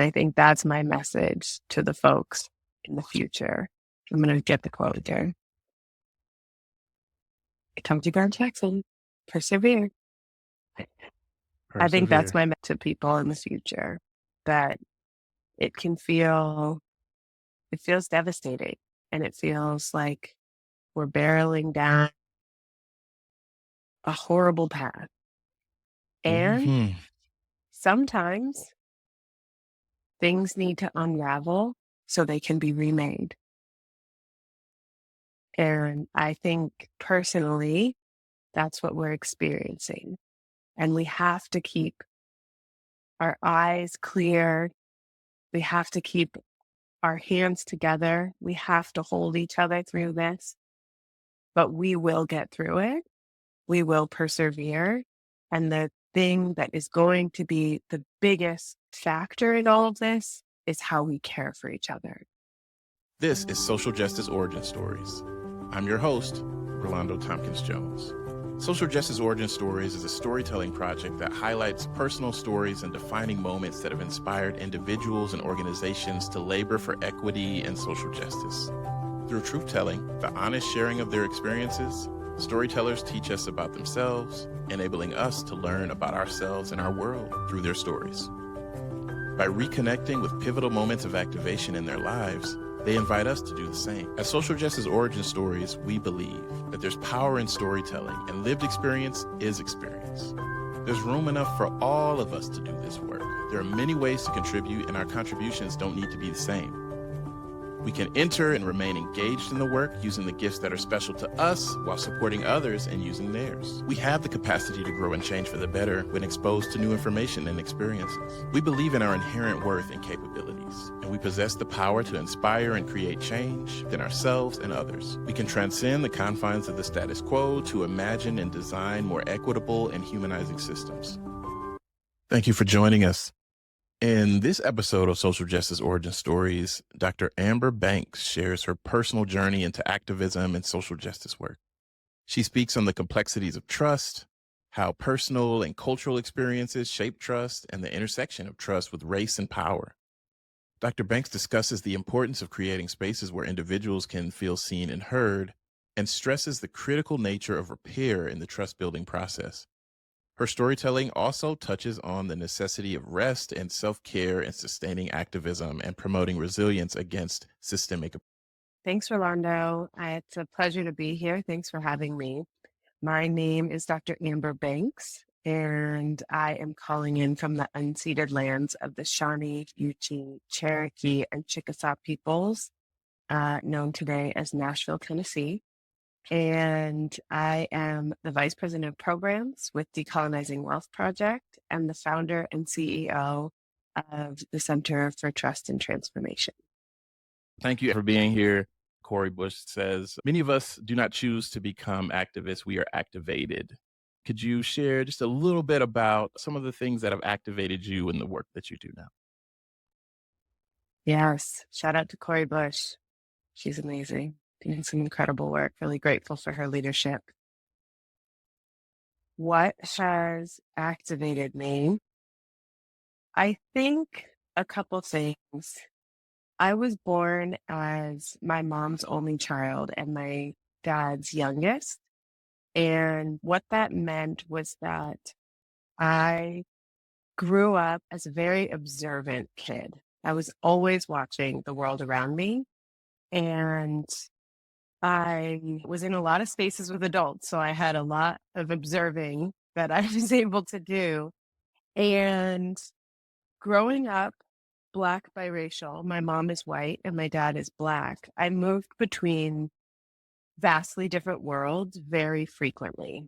I think that's my message to the folks in the future. I'm going to get the quote there. Come to Garth Jackson. Persevere. I think that's my message to people in the future, that it feels devastating, and it feels like we're barreling down a horrible path. And sometimes things need to unravel so they can be remade. And I think personally, that's what we're experiencing. And we have to keep our eyes clear. We have to keep our hands together. We have to hold each other through this. But we will get through it. We will persevere. And the thing that is going to be the biggest factor in all of this is how we care for each other. This is Social Justice Origin Stories. I'm your host, Rolando Tompkins Jones. Social Justice Origin Stories is a storytelling project that highlights personal stories and defining moments that have inspired individuals and organizations to labor for equity and social justice. Through truth-telling, the honest sharing of their experiences, storytellers teach us about themselves, enabling us to learn about ourselves and our world through their stories. By reconnecting with pivotal moments of activation in their lives, they invite us to do the same. At Social Justice Origin Stories, we believe that there's power in storytelling, and lived experience is experience. There's room enough for all of us to do this work. There are many ways to contribute, and our contributions don't need to be the same. We can enter and remain engaged in the work using the gifts that are special to us while supporting others and using theirs. We have the capacity to grow and change for the better when exposed to new information and experiences. We believe in our inherent worth and capabilities, and we possess the power to inspire and create change within ourselves and others. We can transcend the confines of the status quo to imagine and design more equitable and humanizing systems. Thank you for joining us. In this episode of Social Justice Origin Stories, Dr. Amber Banks shares her personal journey into activism and social justice work. She speaks on the complexities of trust, how personal and cultural experiences shape trust, and the intersection of trust with race and power. Dr. Banks discusses the importance of creating spaces where individuals can feel seen and heard, and stresses the critical nature of repair in the trust-building process. Her storytelling also touches on the necessity of rest and self-care in sustaining activism and promoting resilience against systemic. Thanks, Rolando. It's a pleasure to be here. Thanks for having me. My name is Dr. Amber Banks, and I am calling in from the unceded lands of the Shawnee, Yuchi, Cherokee, and Chickasaw peoples, known today as Nashville, Tennessee. And I am the Vice President of Programs with Decolonizing Wealth Project and the founder and CEO of the Center for Trust and Transformation. Thank you for being here. Corey Bush says, many of us do not choose to become activists. We are activated. Could you share just a little bit about some of the things that have activated you in the work that you do now? Yes. Shout out to Corey Bush. She's amazing. Doing some incredible work. Really grateful for her leadership. What has activated me? I think a couple things. I was born as my mom's only child and my dad's youngest. And what that meant was that I grew up as a very observant kid. I was always watching the world around me. And I was in a lot of spaces with adults, so I had a lot of observing that I was able to do. And growing up Black biracial, my mom is white and my dad is Black, I moved between vastly different worlds very frequently.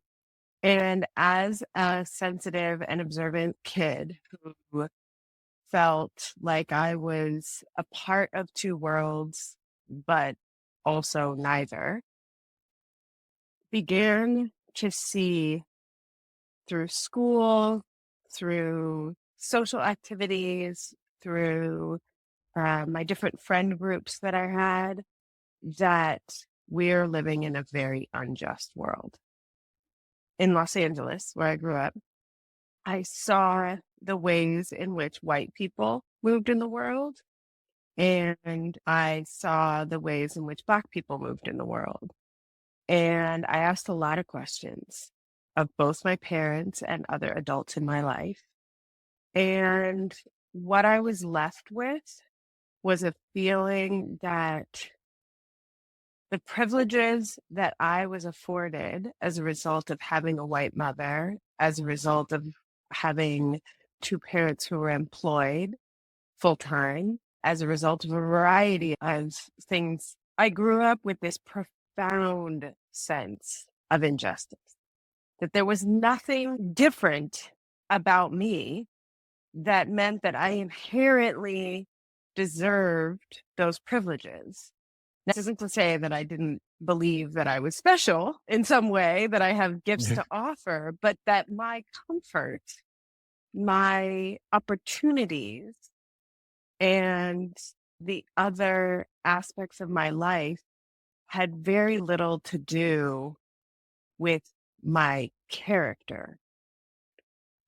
And as a sensitive and observant kid who felt like I was a part of two worlds, but also neither, began to see through school, through social activities, through my different friend groups that I had, that we're living in a very unjust world. In Los Angeles, where I grew up, I saw the ways in which white people moved in the world, and I saw the ways in which Black people moved in the world. And I asked a lot of questions of both my parents and other adults in my life. And what I was left with was a feeling that the privileges that I was afforded as a result of having a white mother, as a result of having two parents who were employed full time, as a result of a variety of things, I grew up with this profound sense of injustice, that there was nothing different about me that meant that I inherently deserved those privileges. This isn't to say that I didn't believe that I was special in some way, that I have gifts to offer, but that my comfort, my opportunities, and the other aspects of my life had very little to do with my character.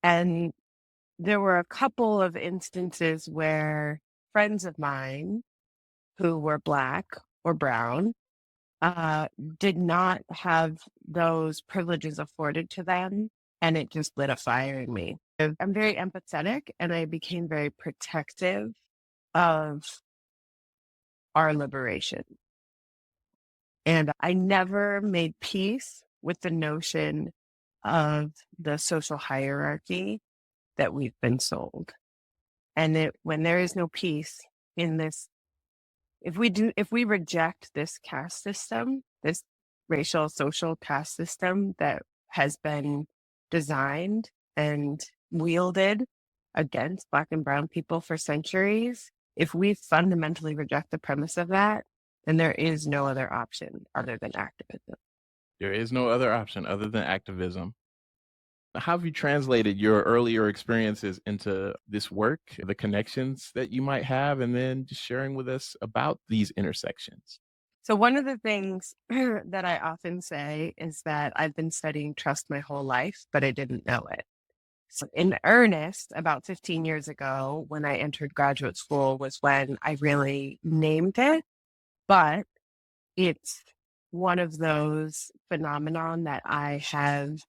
And there were a couple of instances where friends of mine who were Black or brown did not have those privileges afforded to them, and it just lit a fire in me. I'm very empathetic, and I became very protective of our liberation. And I never made peace with the notion of the social hierarchy that we've been sold. And when there is no peace in this, if we reject this caste system, this racial social caste system that has been designed and wielded against Black and brown people for centuries, if we fundamentally reject the premise of that, then there is no other option other than activism. There is no other option other than activism. How have you translated your earlier experiences into this work, the connections that you might have, and then just sharing with us about these intersections? So one of the things that I often say is that I've been studying trust my whole life, but I didn't know it. So in earnest, about 15 years ago, when I entered graduate school, was when I really named it. But it's one of those phenomenon that I have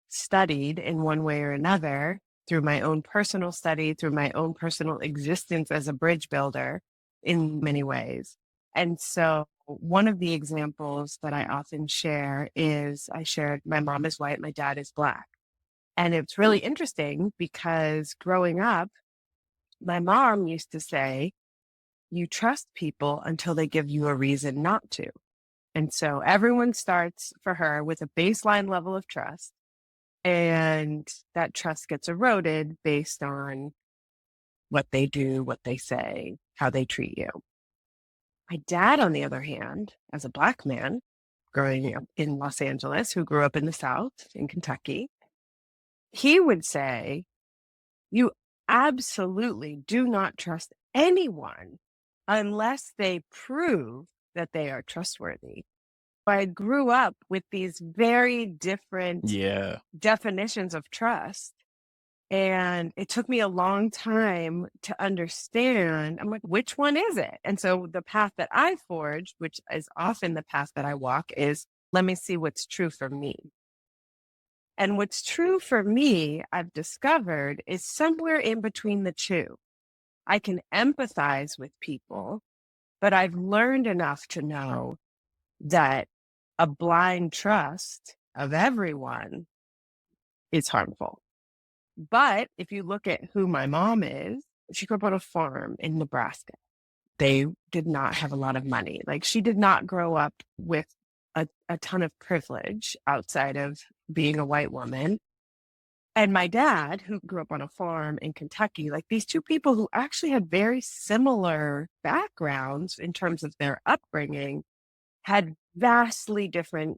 studied in one way or another through my own personal study, through my own personal existence as a bridge builder in many ways. And so one of the examples that I often share is I shared my mom is white, my dad is Black. And it's really interesting because growing up, my mom used to say, you trust people until they give you a reason not to. And so everyone starts for her with a baseline level of trust. And that trust gets eroded based on what they do, what they say, how they treat you. My dad, on the other hand, as a Black man growing up in Los Angeles, who grew up in the South, in Kentucky, he would say, you absolutely do not trust anyone unless they prove that they are trustworthy. I grew up with these very different definitions of trust. And it took me a long time to understand. I'm like, which one is it? And so the path that I forged, which is often the path that I walk, is let me see what's true for me. And what's true for me, I've discovered, is somewhere in between the two. I can empathize with people, but I've learned enough to know that a blind trust of everyone is harmful. But if you look at who my mom is, she grew up on a farm in Nebraska. They did not have a lot of money. Like, she did not grow up with a ton of privilege outside of being a white woman. And my dad, who grew up on a farm in Kentucky, like these two people who actually had very similar backgrounds in terms of their upbringing, had vastly different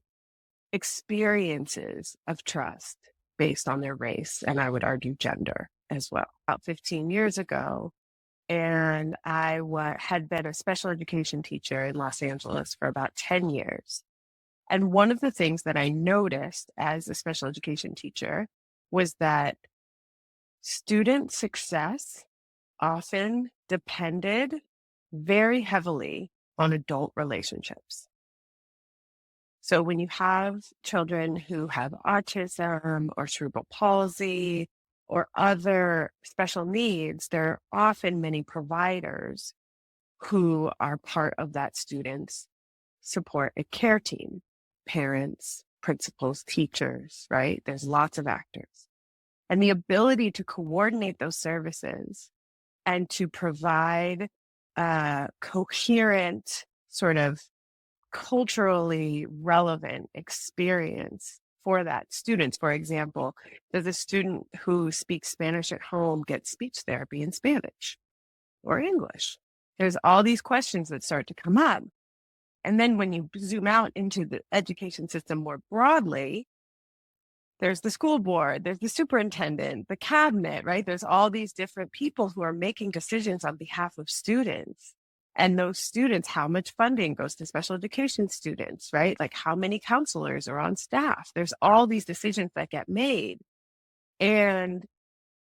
experiences of trust based on their race, and I would argue gender as well. About 15 years ago, and I had been a special education teacher in Los Angeles for about 10 years. And one of the things that I noticed as a special education teacher was that Student success often depended very heavily on adult relationships. So when you have children who have autism or cerebral palsy or other special needs, there are often many providers who are part of that student's support and care team, parents, principals, teachers, right? There's lots of actors. And the ability to coordinate those services and to provide a coherent, sort of culturally relevant experience for that student. For example, does a student who speaks Spanish at home get speech therapy in Spanish or English? There's all these questions that start to come up. And then when you zoom out into the education system more broadly, there's the school board, there's the superintendent, the cabinet, right? There's all these different people who are making decisions on behalf of students. And those students, how much funding goes to special education students, right? Like how many counselors are on staff? There's all these decisions that get made. And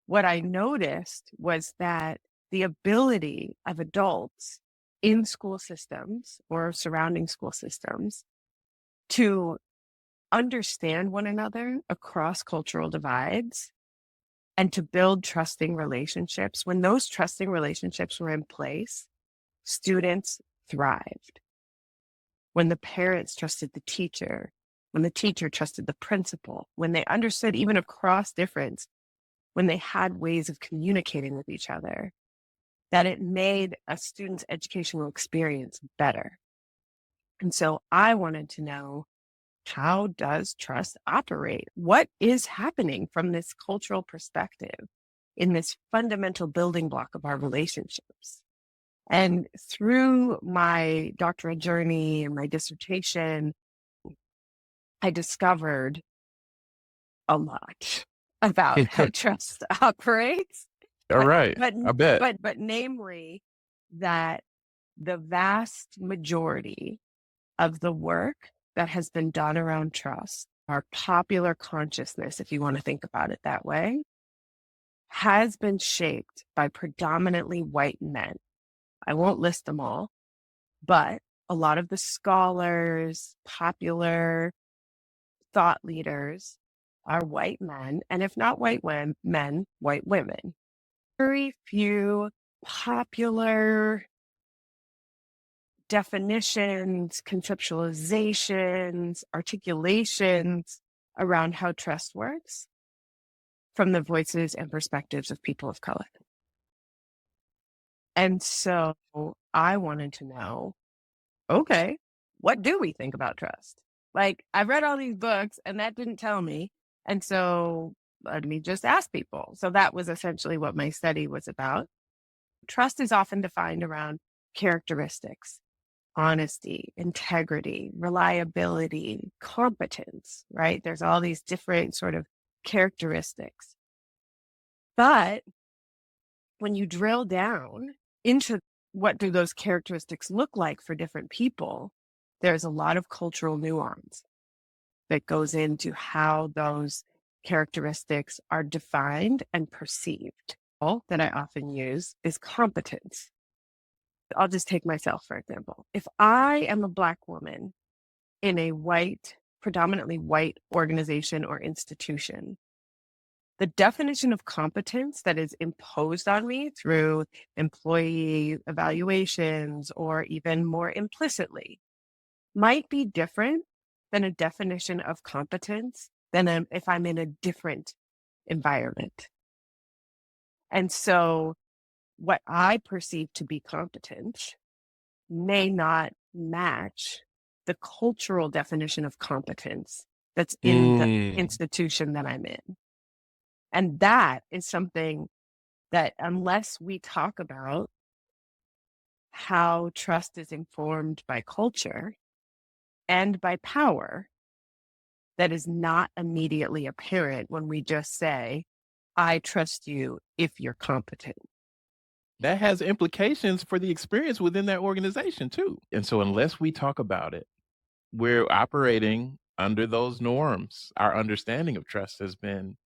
what I noticed was that the ability of adults in school systems or surrounding school systems to understand one another across cultural divides and to build trusting relationships. When those trusting relationships were in place, students thrived. When the parents trusted the teacher, when the teacher trusted the principal, when they understood even across difference, when they had ways of communicating with each other, that it made a student's educational experience better. And so I wanted to know, how does trust operate? What is happening from this cultural perspective in this fundamental building block of our relationships? And through my doctoral journey and my dissertation, I discovered a lot about how trust operates. All right. But I bet. but namely that the vast majority of the work that has been done around trust, our popular consciousness, if you want to think about it that way, has been shaped by predominantly white men. I won't list them all, but a lot of the scholars, popular thought leaders are white men, and if not white men, white women. Very few popular definitions, conceptualizations, articulations around how trust works from the voices and perspectives of people of color. And so I wanted to know, okay, what do we think about trust? Like, I've read all these books and that didn't tell me. And so let me just ask people. So that was essentially what my study was about. Trust is often defined around characteristics: honesty, integrity, reliability, competence, right? There's all these different sort of characteristics. But when you drill down into what do those characteristics look like for different people, there's a lot of cultural nuance that goes into how those characteristics are defined and perceived. All that I often use is competence. I'll just take myself, for example. If I am a Black woman in a white, predominantly white organization or institution, the definition of competence that is imposed on me through employee evaluations or even more implicitly might be different than a definition of competence than if I'm in a different environment. And so what I perceive to be competent may not match the cultural definition of competence that's in the institution that I'm in. And that is something that, unless we talk about how trust is informed by culture and by power, that is not immediately apparent when we just say, I trust you if you're competent. That has implications for the experience within that organization too. And so unless we talk about it, we're operating under those norms. Our understanding of trust has been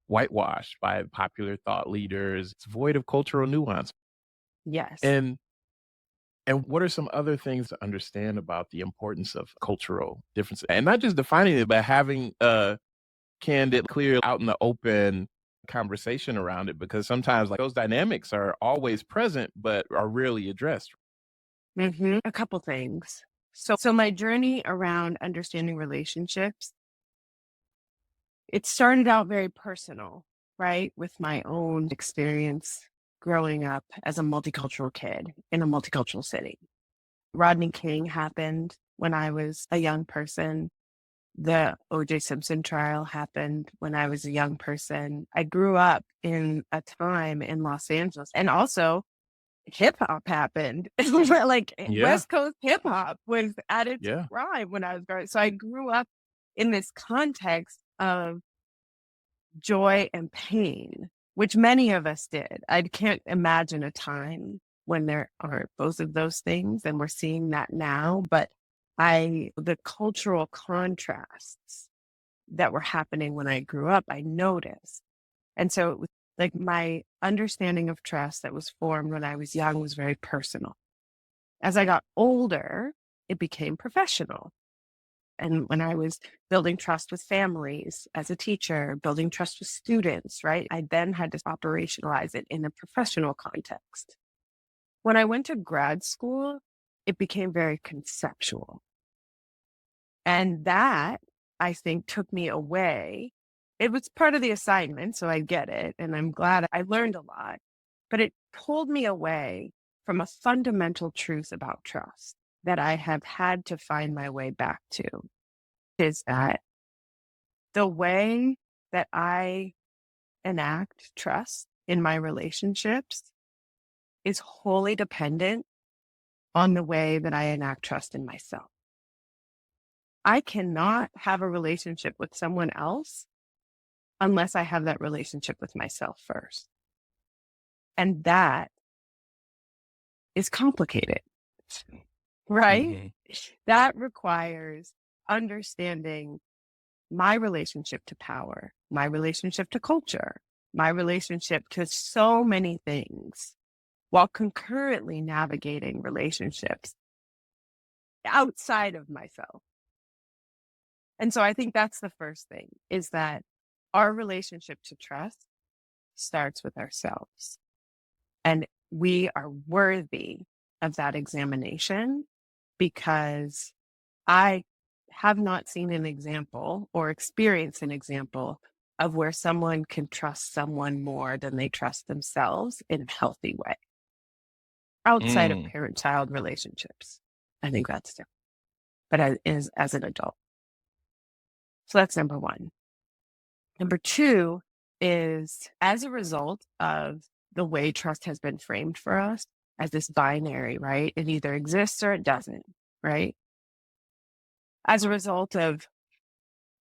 whitewashed by popular thought leaders. It's void of cultural nuance. Yes. And what are some other things to understand about the importance of cultural differences? And not just defining it, but having a candid, clear, out in the open conversation around it, because sometimes like those dynamics are always present, but are rarely addressed. A couple things. So my journey around understanding relationships, it started out very personal, right? With my own experience growing up as a multicultural kid in a multicultural city. Rodney King happened when I was a young person. The O.J. Simpson trial happened when I was a young person. I grew up in a time in Los Angeles, and also hip hop happened. Like Yeah. West Coast hip hop was at its Yeah. prime when I was growing. So I grew up in this context of joy and pain, which many of us did. I can't imagine a time when there aren't both of those things, and we're seeing that now. But the cultural contrasts that were happening when I grew up, I noticed. And so it was like my understanding of trust that was formed when I was young was very personal. As I got older, it became professional. And when I was building trust with families as a teacher, building trust with students, right? I then had to operationalize it in a professional context. When I went to grad school, it became very conceptual. And that, I think, took me away. It was part of the assignment, so I get it. And I'm glad I learned a lot. But it pulled me away from a fundamental truth about trust that I have had to find my way back to, is that the way that I enact trust in my relationships is wholly dependent on the way that I enact trust in myself. I cannot have a relationship with someone else unless I have that relationship with myself first. And that is complicated, right? Mhm. That requires understanding my relationship to power, my relationship to culture, my relationship to so many things, while concurrently navigating relationships outside of myself. And so I think that's the first thing, is that our relationship to trust starts with ourselves. And we are worthy of that examination, because I have not seen an example or experienced an example of where someone can trust someone more than they trust themselves in a healthy way outside of Mm. parent-child relationships. I think that's different, but as an adult. So that's number one. Number two is, as a result of the way trust has been framed for us as this binary, right? It either exists or it doesn't, right? As a result of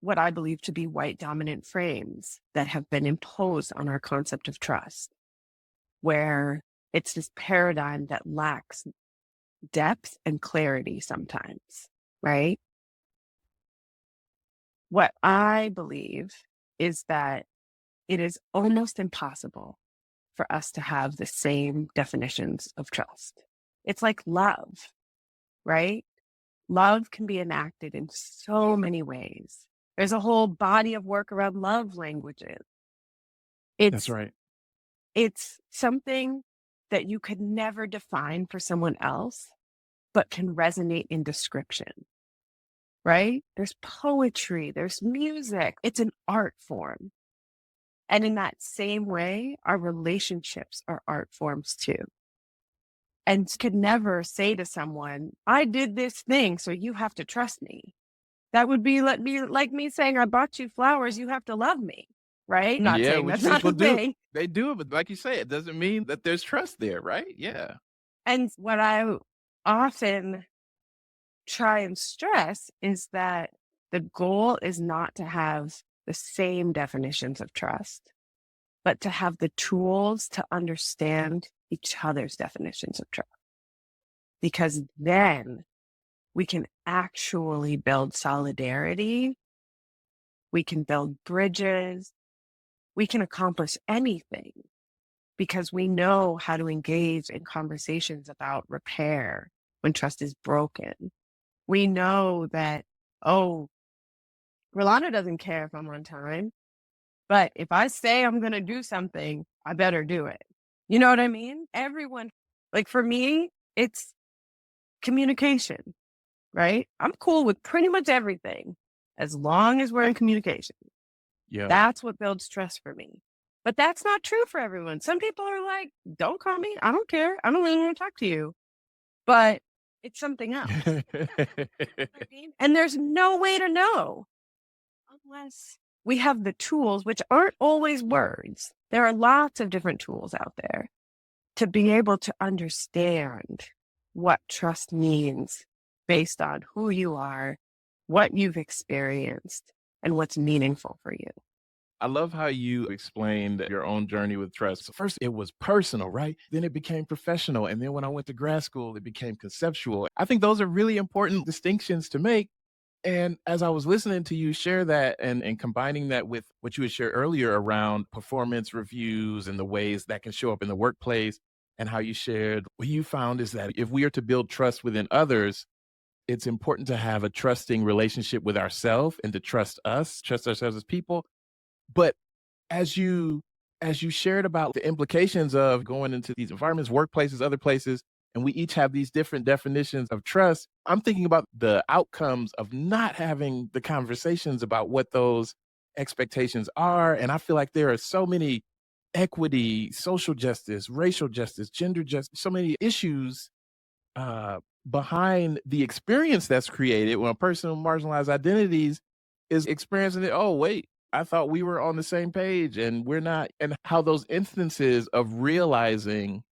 what I believe to be white dominant frames that have been imposed on our concept of trust, where it's this paradigm that lacks depth and clarity sometimes, right? What I believe is that it is almost impossible for us to have the same definitions of trust. It's like love, right? Love can be enacted in so many ways. There's a whole body of work around love languages. That's It's right. it's something that you could never define for someone else, but can resonate in description, right? There's poetry, there's music. It's an art form. And in that same way, our relationships are art forms too. And could never say to someone, I did this thing, so you have to trust me. That would be like me saying, I bought you flowers, you have to love me, right? I'm not Yeah, saying which that's not people a do. thing. They do it, but like you say, it doesn't mean that there's trust there, right? Yeah. And what I often try and stress is that the goal is not to have the same definitions of trust, but to have the tools to understand each other's definitions of trust. Because then we can actually build solidarity. We can build bridges. we can accomplish anything because we know how to engage in conversations about repair when trust is broken. We know that, oh, Rolanda doesn't care if I'm on time, but if I say I'm going to do something, I better do it. You know what I mean? Everyone, like for me, it's communication, right? I'm cool with pretty much everything as long as we're in communication. Yeah. That's what builds trust for me. But that's not true for everyone. Some people are like, don't call me. I don't care. I don't really want to talk to you. But it's something else. And there's no way to know unless we have the tools, which aren't always words. There are lots of different tools out there to be able to understand what trust means based on who you are, what you've experienced, and what's meaningful for you. I love how you explained your own journey with trust. So first, it was personal, right? Then it became professional. And then when I went to grad school, it became conceptual. I think those are really important distinctions to make. And as I was listening to you share that and combining that with what you had shared earlier around performance reviews and the ways that can show up in the workplace, and how you shared what you found is that if we are to build trust within others, it's important to have a trusting relationship with ourselves and to trust ourselves as people. But as you shared about the implications of going into these environments, workplaces, other places, and we each have these different definitions of trust, I'm thinking about the outcomes of not having the conversations about what those expectations are. And I feel like there are so many equity, social justice, racial justice, gender justice, so many issues uh, behind the experience that's created when a person with marginalized identities is experiencing it. Oh, wait, I thought we were on the same page and we're not. And how those instances of realizing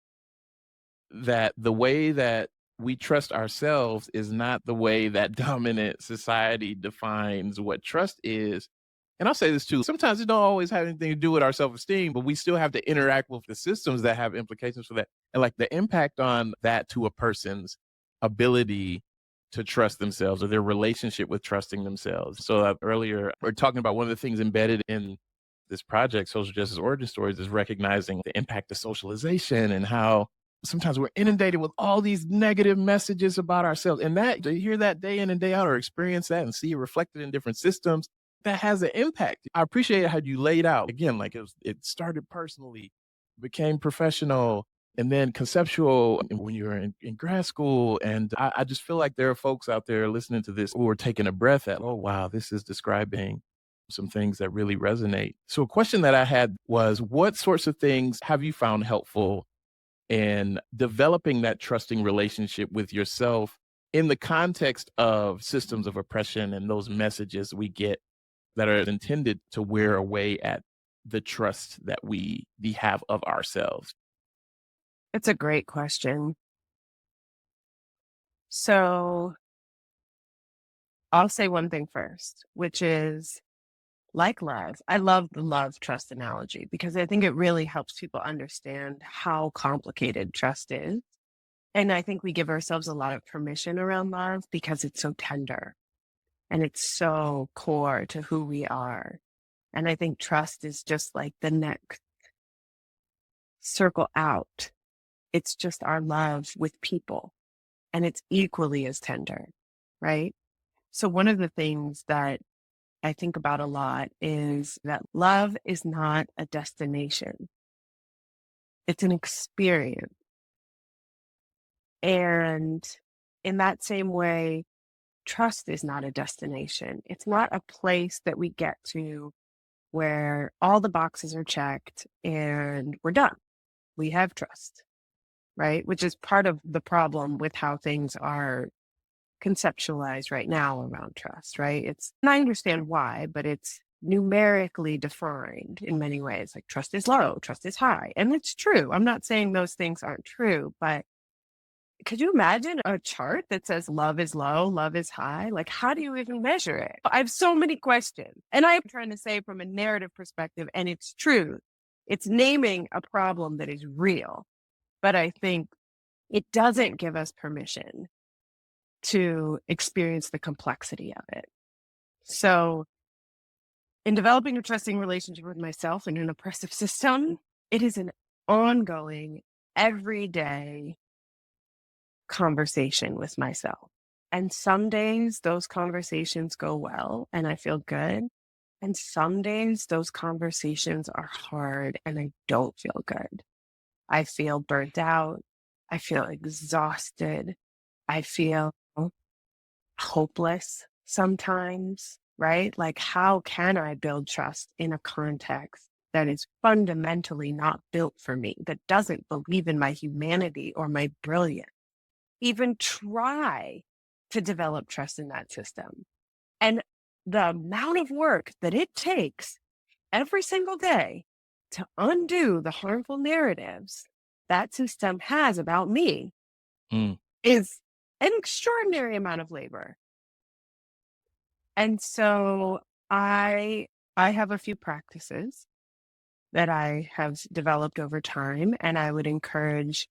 that the way that we trust ourselves is not the way that dominant society defines what trust is. And I'll say this too. Sometimes it don't always have anything to do with our self-esteem, but we still have to interact with the systems that have implications for that. And like the impact on that to a person's ability to trust themselves or their relationship with trusting themselves. So earlier we're talking about one of the things embedded in this project, Social Justice Origin Stories, is recognizing the impact of socialization and how sometimes we're inundated with all these negative messages about ourselves. And that to hear that day in and day out or experience that and see it reflected in different systems, that has an impact. I appreciate how you laid out again, like it started personally, became professional, and then conceptual when you were in grad school. And I just feel like there are folks out there listening to this who are taking a breath at, oh, wow, this is describing some things that really resonate. So a question that I had was, what sorts of things have you found helpful in developing that trusting relationship with yourself in the context of systems of oppression and those messages we get that are intended to wear away at the trust that we have of ourselves? It's a great question. So I'll say one thing first, which is like love. I love the love trust analogy because I think it really helps people understand how complicated trust is. And I think we give ourselves a lot of permission around love because it's so tender and it's so core to who we are. And I think trust is just like the next circle out. It's just our love with people and it's equally as tender, right? So one of the things that I think about a lot is that love is not a destination. It's an experience. And in that same way, trust is not a destination. It's not a place that we get to where all the boxes are checked and we're done. We have trust, right? Which is part of the problem with how things are conceptualized right now around trust, right? And I understand why, but it's numerically defined in many ways. Like trust is low, trust is high. And it's true. I'm not saying those things aren't true, but could you imagine a chart that says love is low, love is high? Like, how do you even measure it? I have so many questions. And I'm trying to say from a narrative perspective, and it's true. It's naming a problem that is real. But I think it doesn't give us permission to experience the complexity of it. So In developing a trusting relationship with myself in an oppressive system, it is an ongoing, everyday conversation with myself. And some days those conversations go well and I feel good. And some days those conversations are hard and I don't feel good. I feel burnt out. I feel exhausted. I feel hopeless sometimes, right? Like, how can I build trust in a context that is fundamentally not built for me, that doesn't believe in my humanity or my brilliance? Even try to develop trust in that system. And the amount of work that it takes every single day to undo the harmful narratives that system has about me Mm. is an extraordinary amount of labor. And so I have a few practices that I have developed over time, and I would encourage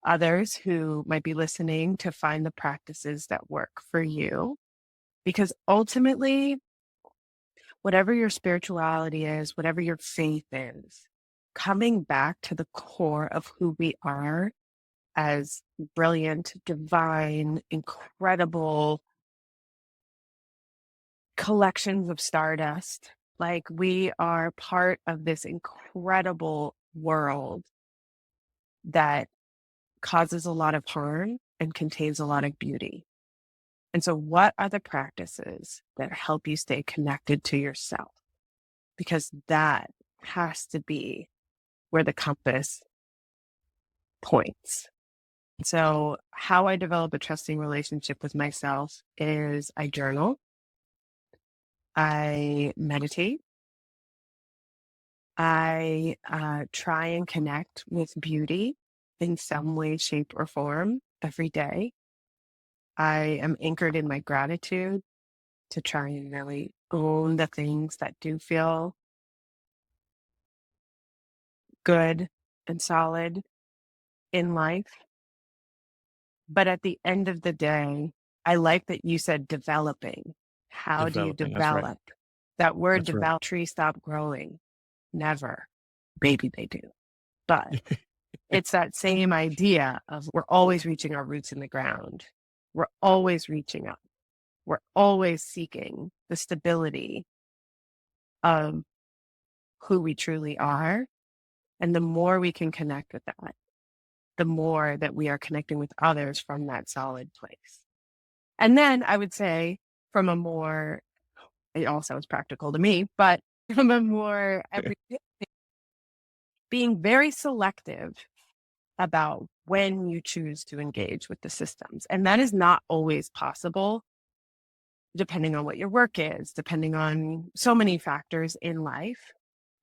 others who might be listening to find the practices that work for you. Because ultimately, whatever your spirituality is, whatever your faith is, coming back to the core of who we are as brilliant, divine, incredible collections of stardust. Like, we are part of this incredible world that causes a lot of harm and contains a lot of beauty. And so, what are the practices that help you stay connected to yourself? Because that has to be where the compass points. So, how I develop a trusting relationship with myself is I journal, I meditate, I try and connect with beauty in some way, shape, or form every day. I am anchored in my gratitude to try and really own the things that do feel good and solid in life. But at the end of the day, I like that you said developing. How do you Developing. That's right. develop? That word That's right. develop, trees stop growing. Never. Maybe they do. But it's that same idea of we're always reaching our roots in the ground. We're always reaching up. We're always seeking the stability of who we truly are. And the more we can connect with that, the more that we are connecting with others from that solid place. And then I would say, from a more, it all sounds practical to me, but from a more everyday, being very selective about when you choose to engage with the systems. And that is not always possible, depending on what your work is, depending on so many factors in life,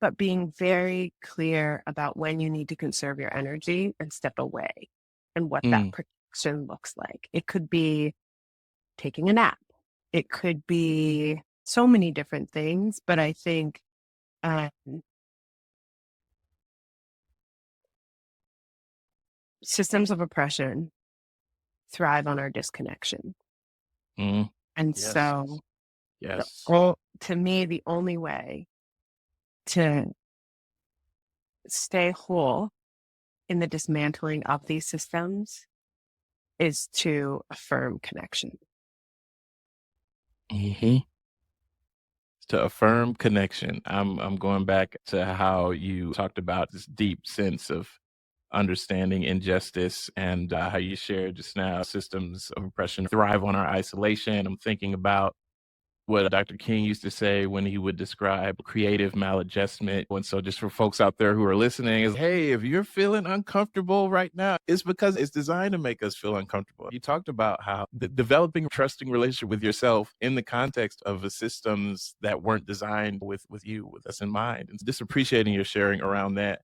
but being very clear about when you need to conserve your energy and step away and what that Mm. protection looks like. It could be taking a nap. It could be so many different things, but I think um, systems of oppression thrive on our disconnection. Mm. And Yes. so Yes. to me, the only way to stay whole in the dismantling of these systems is to affirm connection. Mm-hmm. To affirm connection. I'm going back to how you talked about this deep sense of understanding injustice and how you shared just now systems of oppression thrive on our isolation. I'm thinking about what Dr. King used to say when he would describe creative maladjustment. And so just for folks out there who are listening is, hey, if you're feeling uncomfortable right now, it's because it's designed to make us feel uncomfortable. You talked about how developing a trusting relationship with yourself in the context of the systems that weren't designed with you, with us in mind, and just appreciating your sharing around that.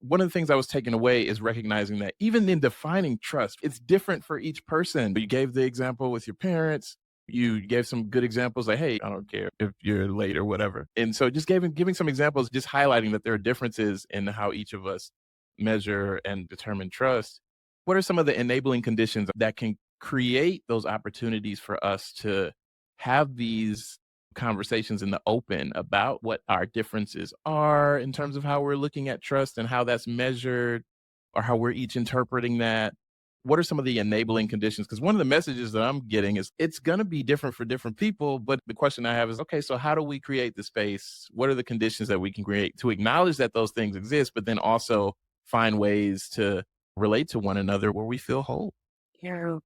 One of the things I was taking away is recognizing that even in defining trust, it's different for each person. You gave the example with your parents. You gave some good examples like, hey, I don't care if you're late or whatever. And so just giving some examples, just highlighting that there are differences in how each of us measure and determine trust. What are some of the enabling conditions that can create those opportunities for us to have these conversations in the open about what our differences are in terms of how we're looking at trust and how that's measured or how we're each interpreting that. What are some of the enabling conditions? Because one of the messages that I'm getting is it's going to be different for different people. But the question I have is, okay, so how do we create the space? What are the conditions that we can create to acknowledge that those things exist, but then also find ways to relate to one another where we feel whole? Yeah,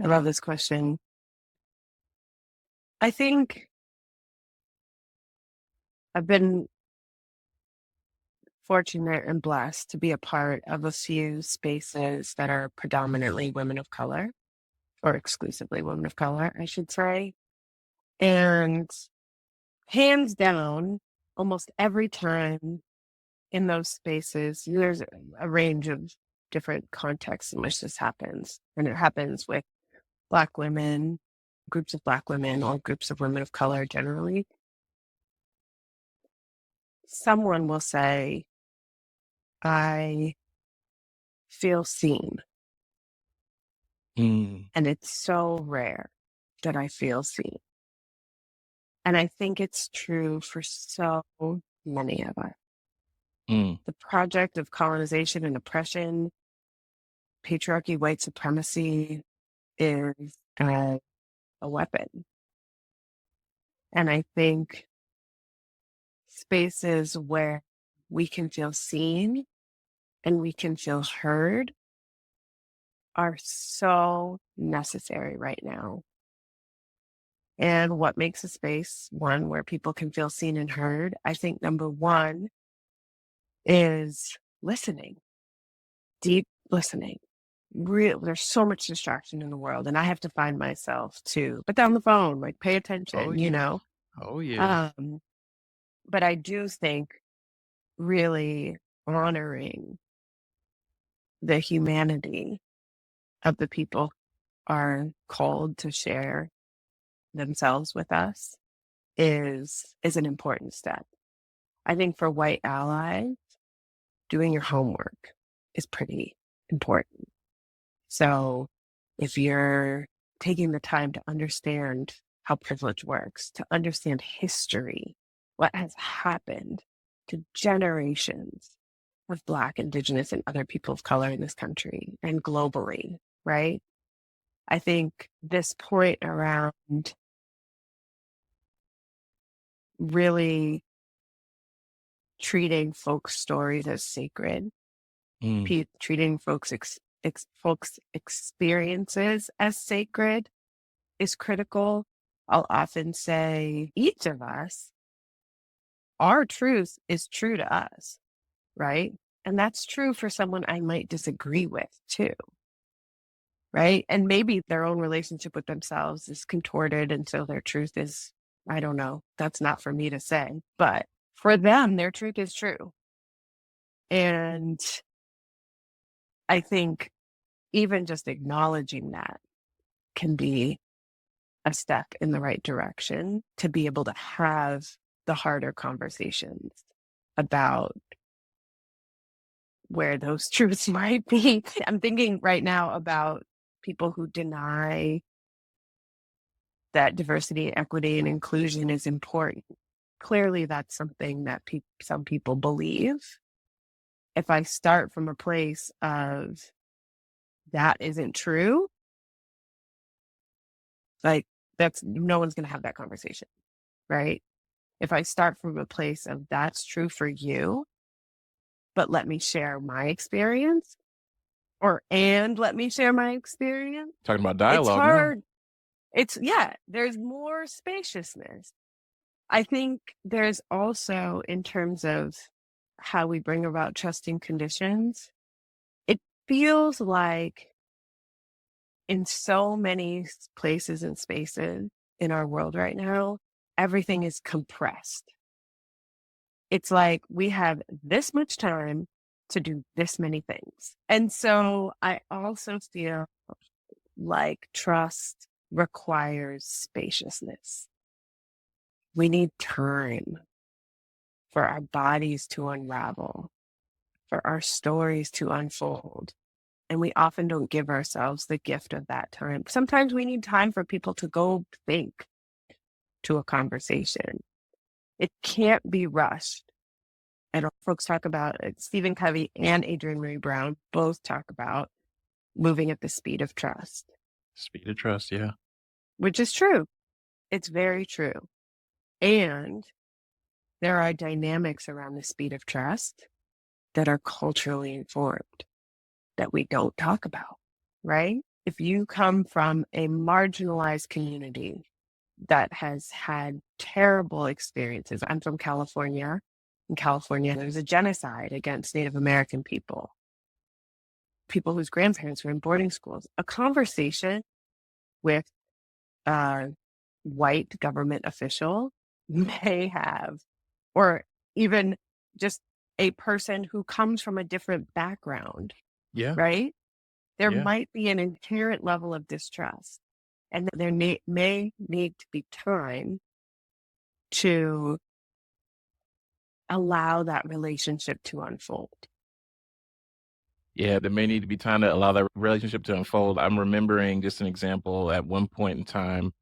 I love this question. I think I've been fortunate and blessed to be a part of a few spaces that are predominantly women of color, or exclusively women of color, I should say. And hands down, almost every time in those spaces, there's a range of different contexts in which this happens. And it happens with Black women, groups of Black women, or groups of women of color generally. Someone will say, I feel seen. Mm, And it's so rare that I feel seen. And I think it's true for so many of us. mm, The project of colonization and oppression, patriarchy, white supremacy is a weapon. And I think spaces where we can feel seen and we can feel heard are so necessary right now. And what makes a space one where people can feel seen and heard? I think number one is listening, deep listening. There's so much distraction in the world, and I have to find myself to put down the phone, like pay oh, attention, you yeah. know. Oh, yeah. Um, but I do think really honoring the humanity of the people who are called to share themselves with us is an important step. I think for white allies, doing your homework is pretty important. So if you're taking the time to understand how privilege works, to understand history, what has happened to generations of Black, Indigenous, and other people of color in this country and globally, right? I think this point around really treating folks' stories as sacred, Mm, treating folks' experiences as sacred is critical. I'll often say each of us, our truth is true to us, right? And that's true for someone I might disagree with too, right? And maybe their own relationship with themselves is contorted. And so their truth is, I don't know, that's not for me to say. But for them, their truth is true. And I think even just acknowledging that can be a step in the right direction to be able to have the harder conversations about where those truths might be. I'm thinking right now about people who deny that diversity, equity, and inclusion is important. Clearly, that's something that some people believe. If I start from a place of that isn't true, like that's no one's going to have that conversation, right? If I start from a place of that's true for you, but let me share my experience, and let me share my experience, talking about it's dialogue now. hard. Yeah, there's more spaciousness. I think there's also, in terms of how we bring about trusting conditions, it feels like in so many places and spaces in our world right now, everything is compressed. It's like we have this much time to do this many things. And so I also feel like trust requires spaciousness. We need time for our bodies to unravel, for our stories to unfold. And we often don't give ourselves the gift of that time. Sometimes we need time for people to go think to a conversation. It can't be rushed. And folks talk about it. Stephen Covey and Adrienne Marie Brown both talk about moving at the speed of trust. Speed of trust, yeah. Which is true. It's very true. And there are dynamics around the speed of trust that are culturally informed that we don't talk about, right? If you come from a marginalized community that has had terrible experiences, I'm from California. In California, there's a genocide against Native American people whose grandparents were in boarding schools. A conversation with a white government official may have, or even just a person who comes from a different background, Yeah. right? There Yeah. might be an inherent level of distrust, and there may need to be time to allow that relationship to unfold. Yeah, there may need to be time to allow that relationship to unfold. I'm remembering just an example at one point in time,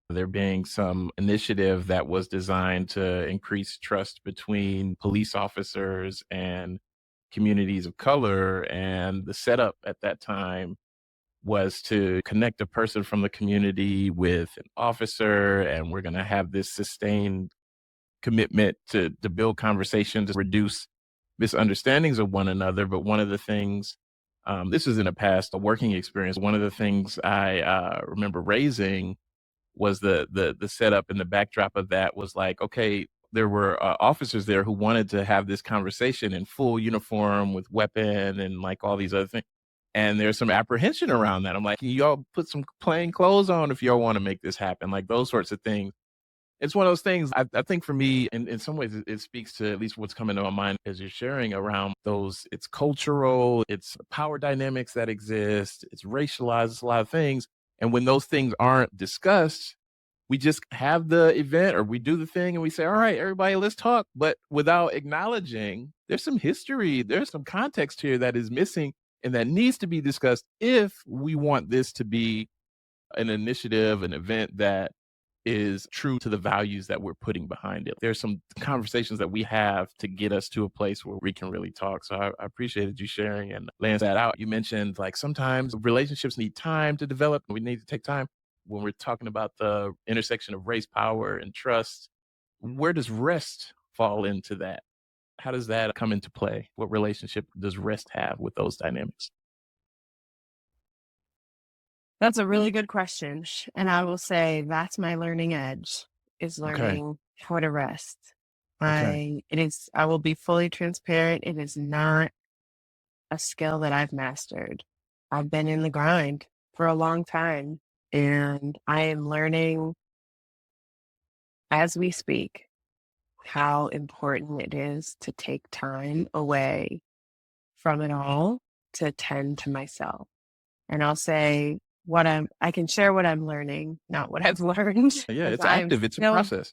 there being some initiative that was designed to increase trust between police officers and communities of color. And the setup at that time was to connect a person from the community with an officer. And we're going to have this sustained commitment to build conversations, to reduce misunderstandings of one another. But one of the things, this was in a past, a working experience. One of the things I remember raising was the setup and the backdrop of that was like, okay, there were officers there who wanted to have this conversation in full uniform with weapon and like all these other things. And there's some apprehension around that. I'm like, y'all put some plain clothes on if y'all want to make this happen, like those sorts of things. It's one of those things. I think for me, in some ways, it speaks to at least what's coming to my mind as you're sharing around those. It's cultural, it's power dynamics that exist, it's racialized, it's a lot of things. And when those things aren't discussed, we just have the event or we do the thing and we say, all right, everybody, let's talk. But without acknowledging there's some history, there's some context here that is missing and that needs to be discussed if we want this to be an initiative, an event that is true to the values that we're putting behind it. There's some conversations that we have to get us to a place where we can really talk. So I appreciated you sharing and laying that out. You mentioned like sometimes relationships need time to develop. We need to take time. When we're talking about the intersection of race, power, and trust, where does rest fall into that? How does that come into play? What relationship does rest have with those dynamics? That's a really good question. And I will say that's my learning edge, is Okay. learning how to rest. Okay. I will be fully transparent. It is not a skill that I've mastered. I've been in the grind for a long time, and I am learning as we speak how important it is to take time away from it all to tend to myself. And I'll say I can share what I'm learning, not what I've learned, Yeah, because it's I'm active. It's a still process.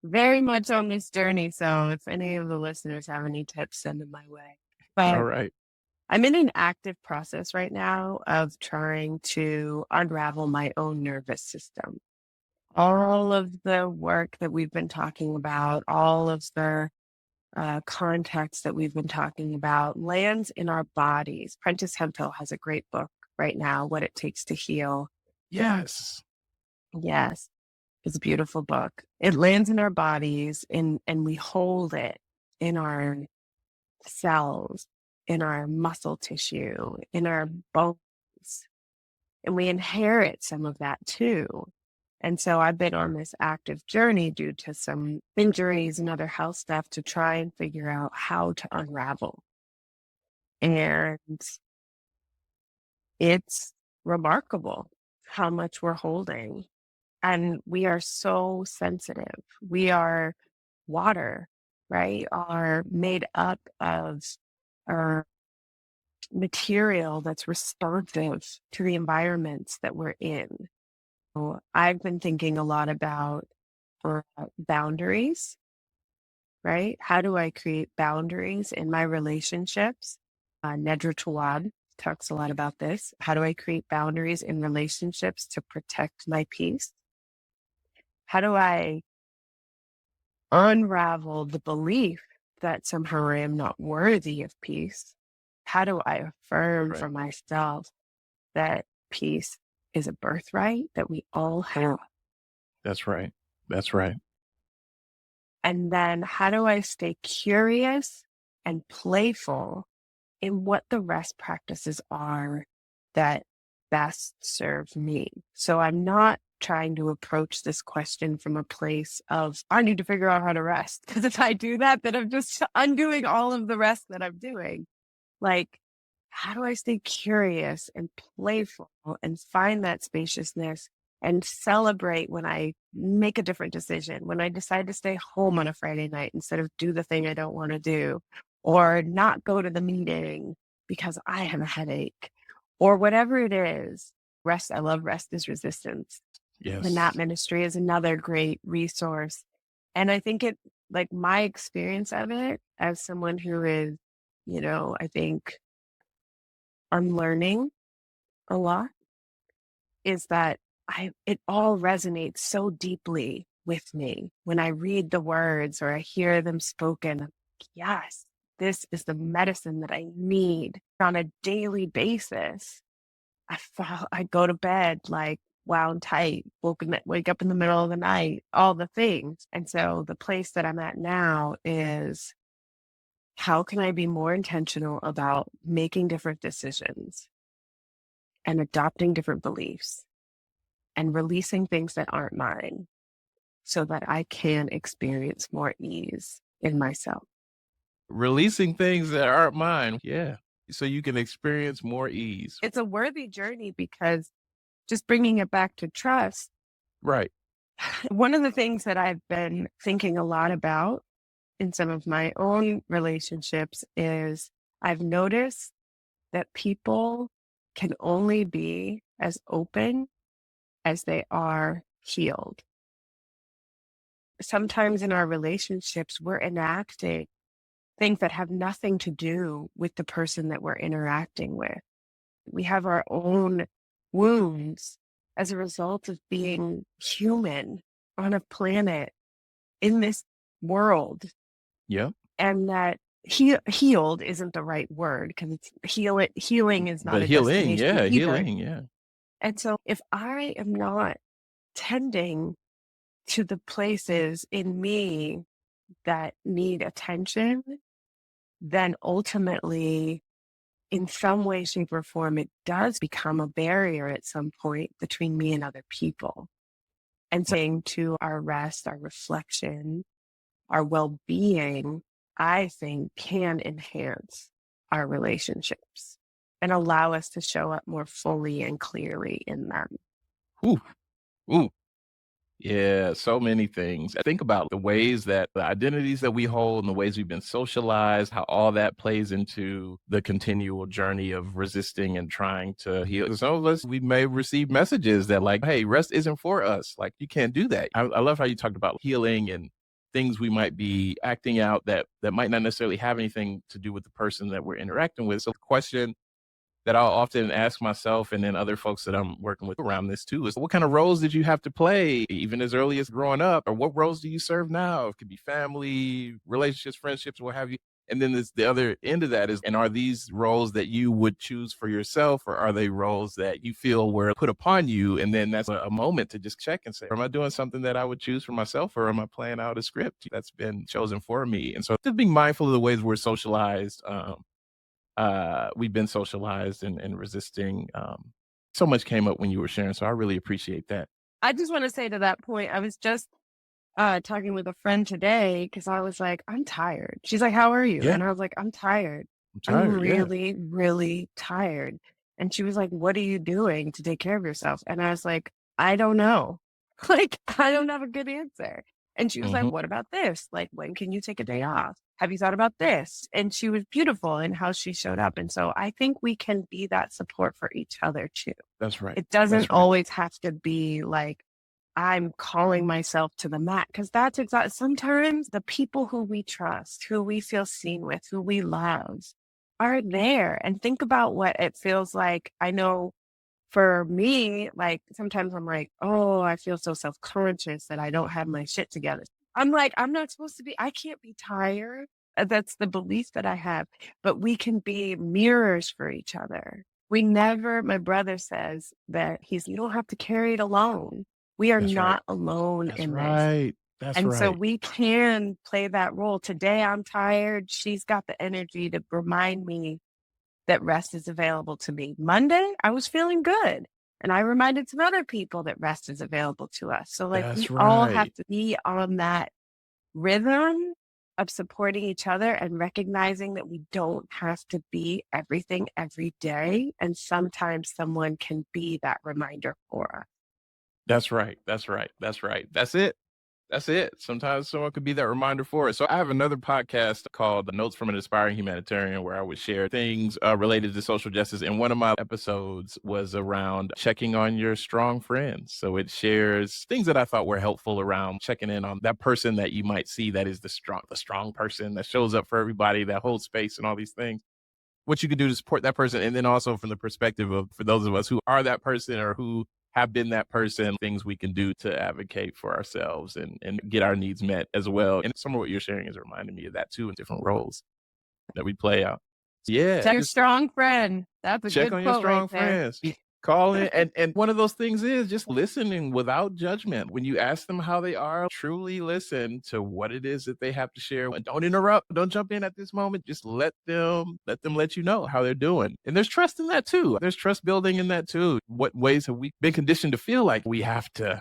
very much on this journey. So if any of the listeners have any tips, send them my way. All But right. I'm in an active process right now of trying to unravel my own nervous system. All of the work that we've been talking about, all of the context that we've been talking about lands in our bodies. Prentice Hemphill has a great book right now, What It Takes to Heal. Yes. Yes, it's a beautiful book. It lands in our bodies and we hold it in our cells, in our muscle tissue, in our bones. And we inherit some of that too. And so I've been on this active journey due to some injuries and other health stuff to try and figure out how to unravel. And it's remarkable how much we're holding. And we are so sensitive. We are water, right? Are made up of our material that's responsive to the environments that we're in. So I've been thinking a lot about boundaries, right? How do I create boundaries in my relationships? Nedra Tawwab talks a lot about this. How do I create boundaries in relationships to protect my peace? How do I unravel the belief that somehow I am not worthy of peace? How do I affirm Right. for myself that peace is a birthright that we all have? That's right. That's right. And then how do I stay curious and playful in what the rest practices are that best serve me? So I'm not trying to approach this question from a place of, I need to figure out how to rest. Because if I do that, then I'm just undoing all of the rest that I'm doing. Like, how do I stay curious and playful and find that spaciousness and celebrate when I make a different decision, when I decide to stay home on a Friday night instead of do the thing I don't want to do, or not go to the meeting because I have a headache, or whatever it is. Rest, I love Rest is Resistance. The Yes. Nap Ministry is another great resource. And I think it, like my experience of it as someone who is, I think unlearning a lot, is that it all resonates so deeply with me when I read the words or I hear them spoken. I'm like, yes, this is the medicine that I need on a daily basis. I go to bed like wound tight, wake up in the middle of the night, all the things. And so the place that I'm at now is, how can I be more intentional about making different decisions and adopting different beliefs and releasing things that aren't mine so that I can experience more ease in myself. Releasing things that aren't mine. Yeah. So you can experience more ease. It's a worthy journey because just bringing it back to trust, Right. one of the things that I've been thinking a lot about in some of my own relationships is I've noticed that people can only be as open as they are healed. Sometimes in our relationships, we're enacting things that have nothing to do with the person that we're interacting with. We have our own wounds as a result of being human on a planet in this world. Yeah. And that healed isn't the right word because healing is not But a healing. destination Yeah. either. Healing. Yeah. And so if I am not tending to the places in me that need attention, then ultimately, in some way, shape, or form, it does become a barrier at some point between me and other people. And saying to our rest, our reflection, our well-being, I think can enhance our relationships and allow us to show up more fully and clearly in them. Ooh. Ooh. Yeah, so many things. I think about the ways that the identities that we hold and the ways we've been socialized, how all that plays into the continual journey of resisting and trying to heal. Some of us, we may receive messages that like, hey, rest isn't for us. Like, you can't do that. I love how you talked about healing and things we might be acting out that might not necessarily have anything to do with the person that we're interacting with. So the question that I'll often ask myself and then other folks that I'm working with around this too is, what kind of roles did you have to play even as early as growing up? Or what roles do you serve now? It could be family, relationships, friendships, what have you. And then there's the other end of that is, and are these roles that you would choose for yourself, or are they roles that you feel were put upon you? And then that's a moment to just check and say, am I doing something that I would choose for myself, or am I playing out a script that's been chosen for me? And so just being mindful of the ways we're socialized, we've been socialized and resisting. So much came up when you were sharing, so I really appreciate that. I just want to say to that point, I was just talking with a friend today because I was like, I'm tired. She's like, how are you? Yeah, And I was like, I'm tired. I'm I'm tired. Yeah. really, really tired. And she was like, what are you doing to take care of yourself? And I was like, I don't know. Like, I don't have a good answer. And she was like, Hmm. what about this? Like, when can you take a day off? Have you thought about this? And she was beautiful in how she showed up. And so I think we can be that support for each other too. That's right. It doesn't That's right. always have to be like, I'm calling myself to the mat, because that's exactly, sometimes the people who we trust, who we feel seen with, who we love, are there, and think about what it feels like. I know for me, like sometimes I'm like, oh, I feel so self-conscious that I don't have my shit together. I'm like, I'm not supposed to be, I can't be tired. That's the belief that I have. But we can be mirrors for each other. We never, my brother says that you don't have to carry it alone. We are That's right. not alone That's in this. right. That's And so right. we can play that role. Today I'm tired. She's got the energy to remind me that rest is available to me. Monday, I was feeling good. And I reminded some other people that rest is available to us. So, like, we That's all have right. to be on that rhythm of supporting each other and recognizing that we don't have to be everything every day. And sometimes someone can be that reminder for us. That's right. That's right. That's right. That's it. That's it. Sometimes someone could be that reminder for us. So I have another podcast called The Notes from an Aspiring Humanitarian, where I would share things related to social justice. And one of my episodes was around checking on your strong friends. So it shares things that I thought were helpful around checking in on that person that you might see that is the strong person that shows up for everybody, that holds space and all these things. What you could do to support that person. And then also from the perspective of, for those of us who are that person or who have been that person, things we can do to advocate for ourselves and get our needs met as well. And some of what you're sharing is reminding me of that too, in different roles that we play out. So yeah, Tell your just strong friend. That's a check good on your quote right strong there. friends. Call in. And one of those things is just listening without judgment. When you ask them how they are, truly listen to what it is that they have to share. And don't interrupt. Don't jump in at this moment. Just let them let you know how they're doing. And there's trust in that too. There's trust building in that too. What ways have we been conditioned to feel like we have to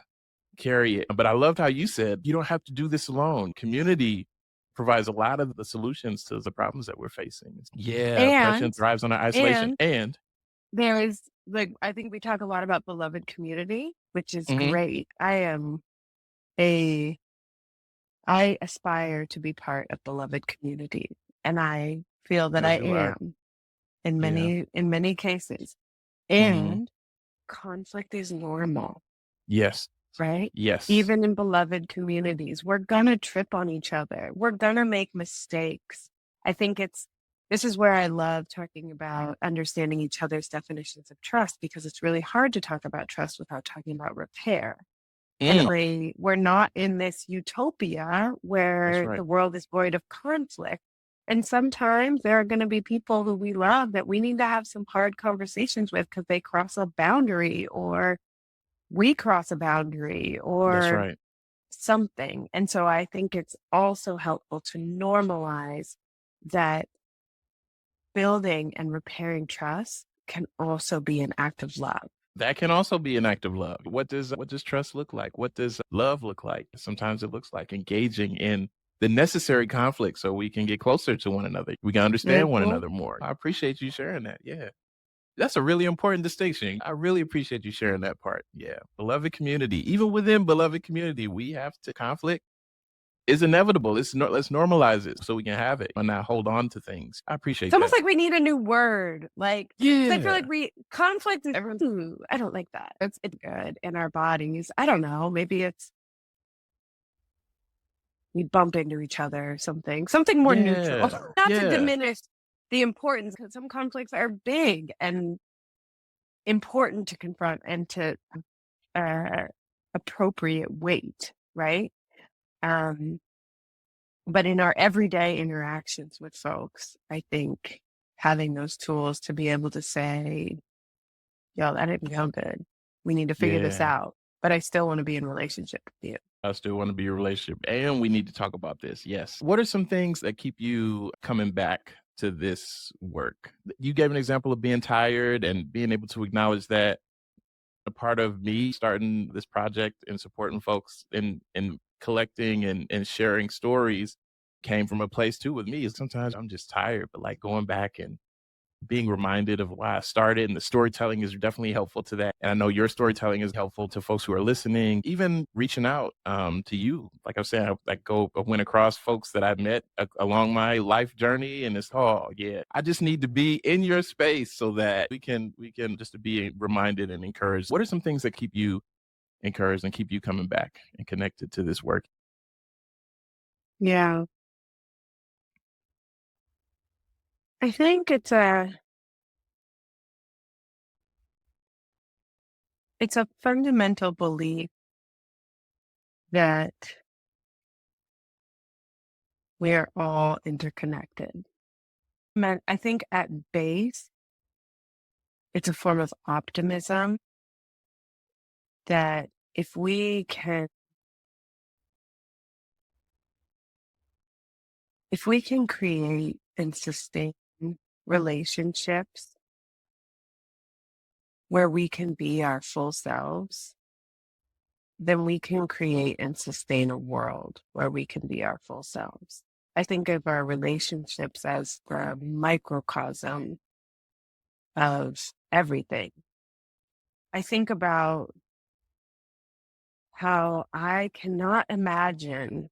carry it? But I loved how you said you don't have to do this alone. Community provides a lot of the solutions to the problems that we're facing. Yeah, oppression And, thrives on our isolation. and And there is, like, I think we talk a lot about beloved community, which is mhm, great. A I aspire to be part of beloved community, and I feel that as I do I. am in Yeah. many cases. Mhm. And conflict is normal, Yes. right? Yes. Even in beloved communities, we're gonna trip on each other. We're gonna make mistakes. I think this is where I love talking about understanding each other's definitions of trust, because it's really hard to talk about trust without talking about repair. And Mm. we're not in this utopia That's where right. the world is void of conflict. And sometimes there are going to be people who we love that we need to have some hard conversations with because they cross a boundary, or we cross a boundary, That's or right. something. And so I think it's also helpful to normalize that building and repairing trust can also be an act of love. That can also be an act of love. What does trust look like? What does love look like? Sometimes it looks like engaging in the necessary conflict so we can get closer to one another. We can understand one Mhm. another more. I appreciate you sharing that. Yeah. That's a really important distinction. I really appreciate you sharing that part. Yeah. Beloved community. Even within beloved community, we have to conflict is inevitable. Let's normalize it so we can have it and not hold on to things. I It's appreciate almost that. like we need a new word, like, 'cause I feel Yeah. like conflict is everyone's, "Ooh, I don't like that." It's good in our bodies. I don't know, maybe it's we bump into each other or something more neutral. Yeah. Not to Yeah. diminish the importance, because some conflicts are big and important to confront and to, uh, appropriate weight, right? Um, but in our everyday interactions with folks, I think having those tools to be able to say, yo, that didn't feel good. We need to figure this Yeah. out. But I still want to be in relationship with you. I still want to be a relationship and we need to talk about this. Yes. What are some things that keep you coming back to this work? You gave an example of being tired and being able to acknowledge that a part of me starting this project and supporting folks and collecting and sharing stories came from a place too with me. Sometimes I'm just tired, but like going back and being reminded of why I started, and the storytelling is definitely helpful to that. And I know your storytelling is helpful to folks who are listening, even reaching out to you. Like I was saying, I went across folks that I've met along my life journey, and it's, oh yeah, I just need to be in your space so that we can just to be reminded and encouraged. What are some things that keep you encouraged and keep you coming back and connected to this work? Yeah. I think it's a fundamental belief that we are all interconnected. I think at base, it's a form of optimism that if we can create and sustain relationships where we can be our full selves, then we can create and sustain a world where we can be our full selves. I think of our relationships as the microcosm of everything. I think about how I cannot imagine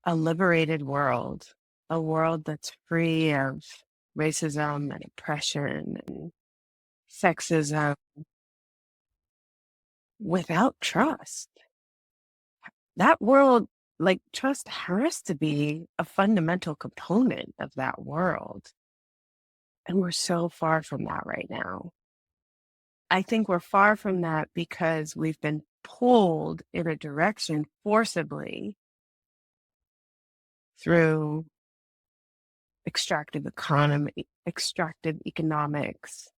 a liberated world, a world that's free of racism and oppression and sexism without trust. That world, like trust has to be a fundamental component of that world. And we're so far from that right now. I think we're far from that because we've been pulled in a direction forcibly through extractive economics,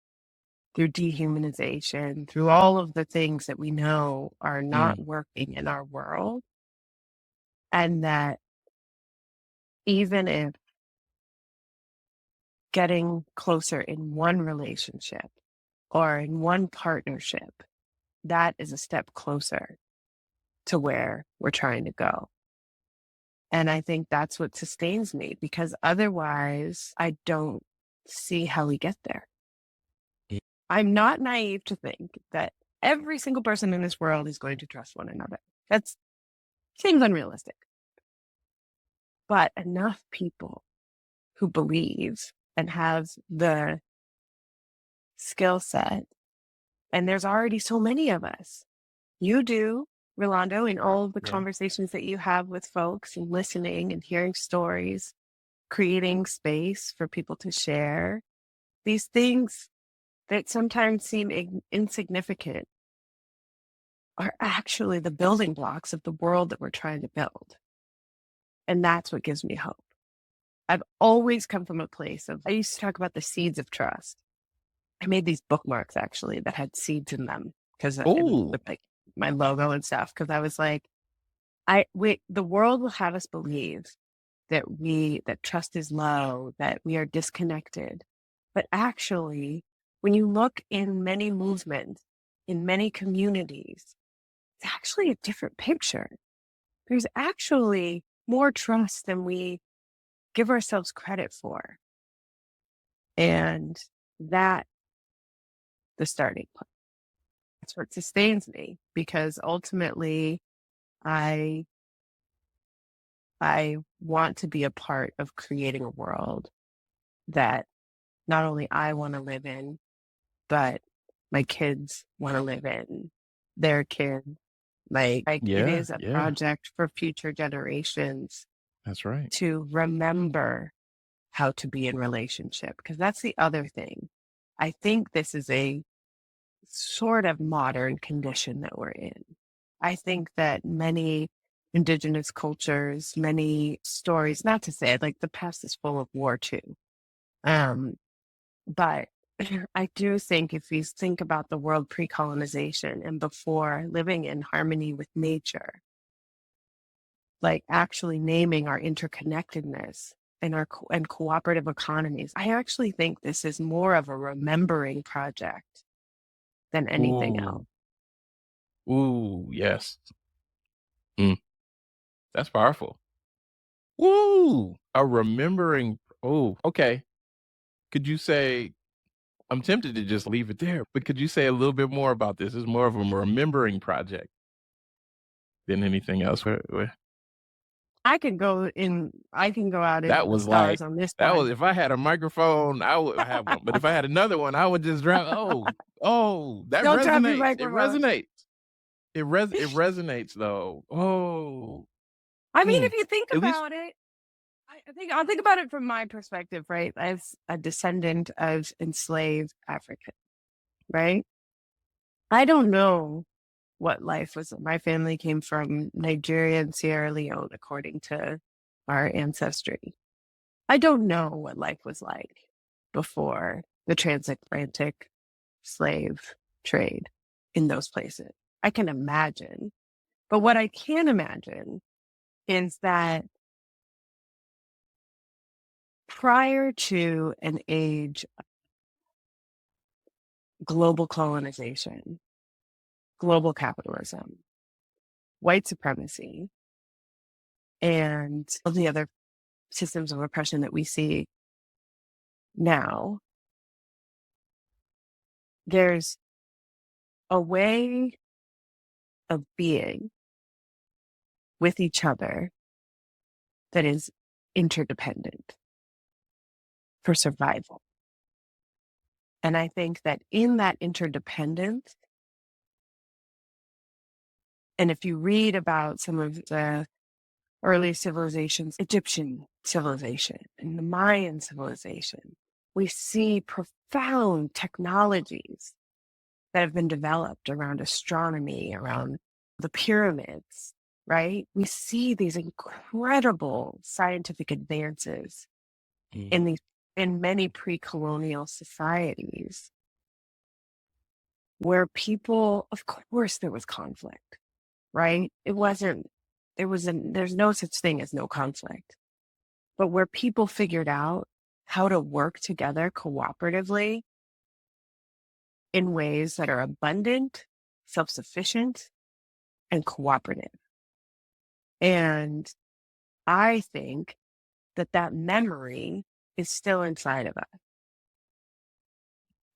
through dehumanization, through all of the things that we know are not Mm, working in our world. And that even if getting closer in one relationship or in one partnership, that is a step closer to where we're trying to go. And I think that's what sustains me because otherwise I don't see how we get there. mm, I'm not naive to think that every single person in this world is going to trust one another. That seems unrealistic. But enough people who believe and have the skill set, and there's already so many of us. You do, Rolando, in all of the yeah. conversations that you have with folks and listening and hearing stories, creating space for people to share these things that sometimes seem insignificant are actually the building blocks of the world that we're trying to build. And that's what gives me hope. I've always come from a place of, I used to talk about the seeds of trust. I made these bookmarks actually that had seeds in them because Oh, with like my logo and stuff. Cause I was like, the world will have us believe that trust is low, that we are disconnected. But actually, when you look in many movements, in many communities, it's actually a different picture. There's actually more trust than we give ourselves credit for. And that the starting point. That's what sustains me because ultimately I I want to be a part of creating a world that not only I want to live in, but my kids want to live in, their kids. Like it yeah, is a yeah. project for future generations That's right. to remember how to be in relationship. Because that's the other thing. I think this is a sort of modern condition that we're in. I think that many indigenous cultures, many stories, not to say like the past is full of war too. Um, but I do think if you think about the world pre-colonization and before living in harmony with nature, like actually naming our interconnectedness and and cooperative economies, I actually think this is more of a remembering project than anything else. Ooh, ooh, yes. Mm, that's powerful. Woo! A remembering. Oh, okay. Could you say, I'm tempted to just leave it there, but could you say a little bit more about this? It's more of a remembering project than anything else. I can go out into That the was like, stars on this that was, one. if I had a microphone, I would have one. But if I had another one, I would just drop, oh, oh, that Don't drop your resonates. It microphone. resonates. It resonates though. Oh, I mean, if mm, you think at least, about it, I'll think about it from my perspective, right? As a descendant of enslaved African, right? I don't know what life was. My family came from Nigeria and Sierra Leone, according to our ancestry. I don't know what life was like before the transatlantic slave trade in those places. I can imagine. But what I can imagine is that prior to an age of global colonization, global capitalism, white supremacy, and all the other systems of oppression that we see now, there's a way of being with each other that is interdependent for survival. And I think that in that interdependence, and if you read about some of the early civilizations, Egyptian civilization and the Mayan civilization, we see profound technologies that have been developed around astronomy, around the pyramids, right? We see these incredible scientific advances in these in many pre-colonial societies where people, of course, there was conflict, right? It wasn't, there's no such thing as no conflict, but where people figured out how to work together cooperatively in ways that are abundant, self-sufficient, and cooperative. And I think that that memory is still inside of us.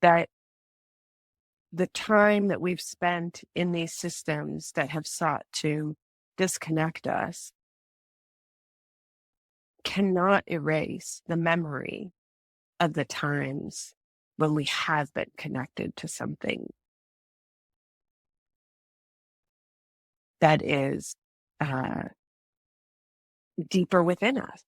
That the time that we've spent in these systems that have sought to disconnect us cannot erase the memory of the times when we have been connected to something that is deeper within us.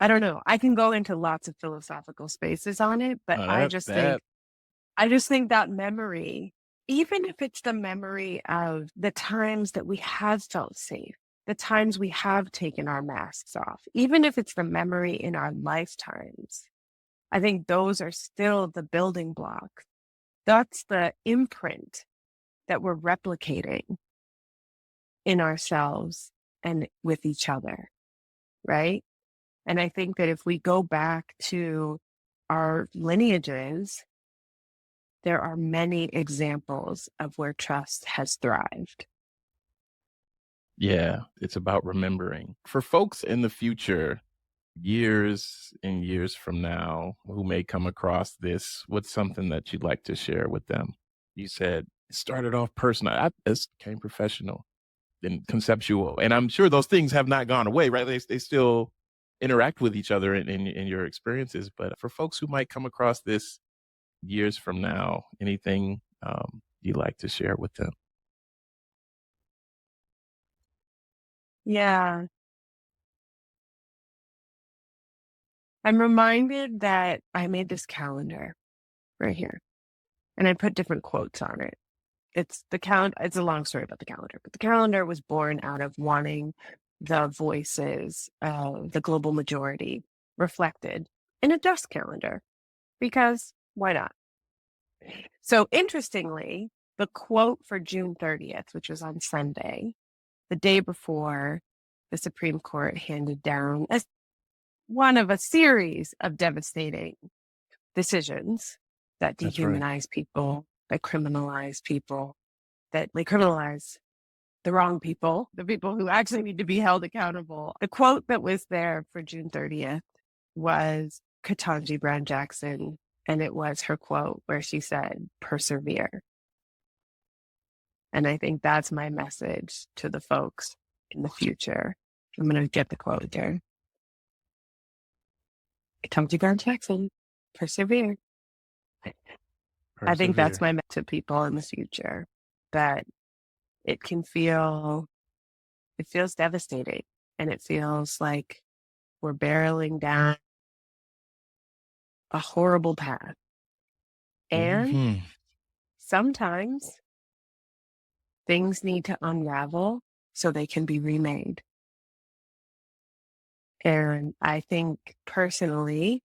I don't know. I can go into lots of philosophical spaces on it, but I just think that memory, even if it's the memory of the times that we have felt safe, the times we have taken our masks off, even if it's the memory in our lifetimes, I think those are still the building blocks. That's the imprint that we're replicating in ourselves and with each other, right? And I think that if we go back to our lineages, there are many examples of where trust has thrived. Yeah, it's about remembering. For folks in the future, years and years from now, who may come across this, what's something that you'd like to share with them? You said it started off personal, it became professional, then conceptual. And I'm sure those things have not gone away, right? They still interact with each other in your experiences. But for folks who might come across this years from now, anything you'd like to share with them? Yeah. I'm reminded that I made this calendar right here and I put different quotes on it. It's a long story about the calendar, but the calendar was born out of wanting the voices of the global majority reflected in a dust calendar because why not? So interestingly, the quote for June 30th, which was on Sunday, the day before the Supreme Court handed down as one of a series of devastating decisions that That's right. dehumanize people, that criminalize people, that they criminalize the wrong people, the people who actually need to be held accountable. The quote that was there for June 30th was Ketanji Brown Jackson, and it was her quote where she said, persevere. And I think that's my message to the folks in the future. I'm going to get the quote there. Ketanji Brown Jackson, persevere. I think that's my message to people in the future, that it feels devastating and it feels like we're barreling down a horrible path. And Mhm. sometimes things need to unravel so they can be remade. And I think personally,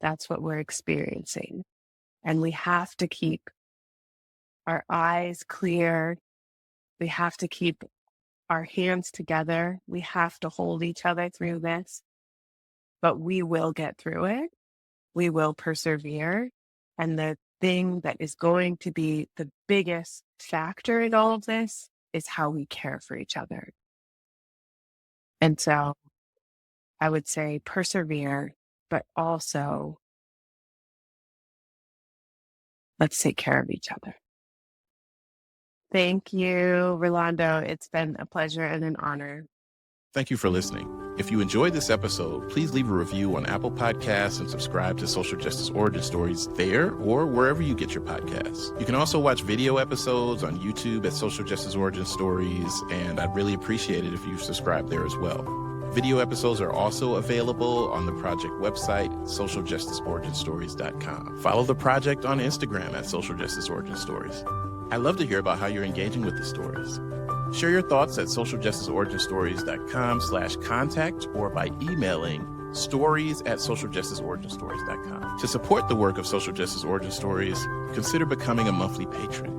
that's what we're experiencing. And we have to keep our eyes clear. We have to keep our hands together. We have to hold each other through this, but we will get through it. We will persevere. And the thing that is going to be the biggest factor in all of this is how we care for each other. And so I would say persevere, but also let's take care of each other. Thank you, Rolando. It's been a pleasure and an honor. Thank you for listening. If you enjoyed this episode, please leave a review on Apple Podcasts and subscribe to Social Justice Origin Stories there or wherever you get your podcasts. You can also watch video episodes on YouTube at Social Justice Origin Stories, and I'd really appreciate it if you subscribe there as well. Video episodes are also available on the project website, socialjusticeoriginstories.com. Follow the project on Instagram at Social Justice Origin Stories. I'd love to hear about how you're engaging with the stories. Share your thoughts at socialjusticeoriginstories.com/contact or by emailing stories@socialjusticeoriginstories.com. To support the work of Social Justice Origin Stories, consider becoming a monthly patron.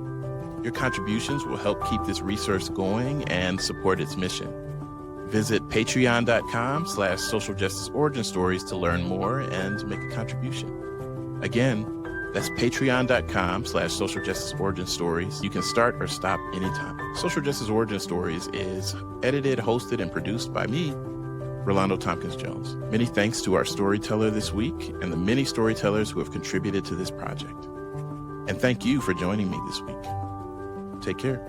Your contributions will help keep this research going and support its mission. Visit patreon.com/socialjusticeoriginstories to learn more and make a contribution. Again, that's patreon.com/Social Justice Origin Stories. You can start or stop anytime. Social Justice Origin Stories is edited, hosted, and produced by me, Rolando Tompkins Jones. Many thanks to our storyteller this week and the many storytellers who have contributed to this project. And thank you for joining me this week. Take care.